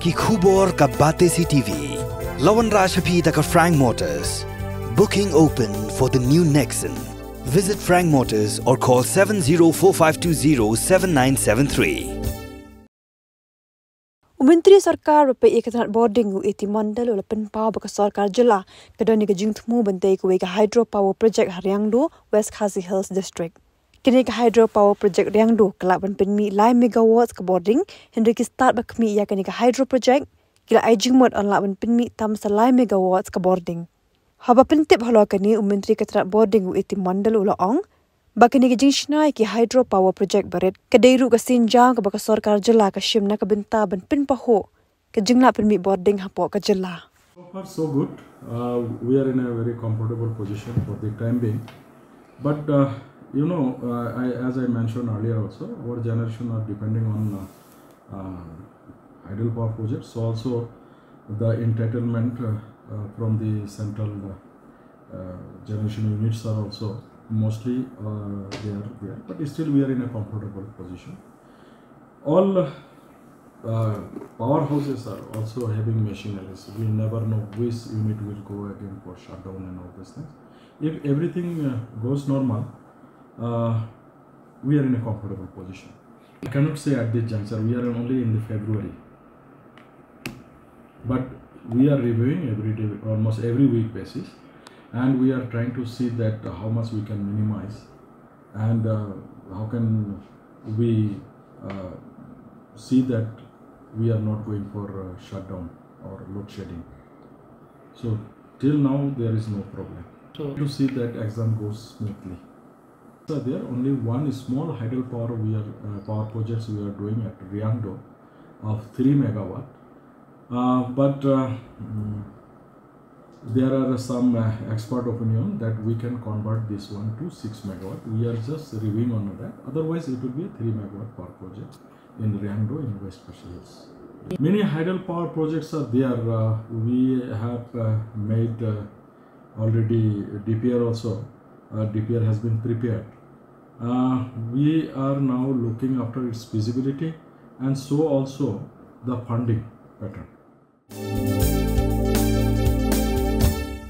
ki khubor ka bate si TV. Lawan Rashaphi da ka Frank Motors. Booking open for the new Nexon. Visit Frank Motors or call 7045207973. Menteri Sorkar pe ikatan boarding iti mandal ula penpau baka Sorkar jela kadoni ka Thmu bantai Kawei ka hydropower project Riangdo Wkhd Hills District. Kini ka hydropower project Riangdo kelak penmi lai megawatts ka boarding henry ki start bakmi ya kini ka hydro project kila ajing mod on la penmi tam salai megawatts ka boarding. Haba pentip halo kini menteri katrat boarding iti mandal ula ong bakini ka jingshnai ki hydropower project baret kadairu ka sinjang ka baka Sorkar jela ka shimna ka benta ban pinpaho ka jingla penmi boarding hapo ka jela. So far so good. We are in a very comfortable position for the time being. But as I mentioned earlier also, our generation are depending on idle power projects. So also the entitlement from the central generation units are also mostly they are there, but still we are in a comfortable position. All powerhouses are also having machineries. We never know which unit will go again for shutdown and all these things. If everything goes normal, we are in a comfortable position. I cannot say at this juncture, we are only in the February, but we are reviewing every day, almost every week basis. And we are trying to see that how much we can minimize and how can we see that we are not going for shutdown or load shedding. So till now there is no problem. So to see that exam goes smoothly. So there only one small hydropower power projects we are doing at Riangdo of 3 megawatt, but there are some expert opinion that we can convert this one to 6 megawatt. We are just reviewing on that. Otherwise, it will be a 3 megawatt power project in Riangdo in Wkhd Hills. Many hydel power projects are there. We have made already DPR also. DPR has been prepared. We are now looking after its feasibility and so also the funding pattern.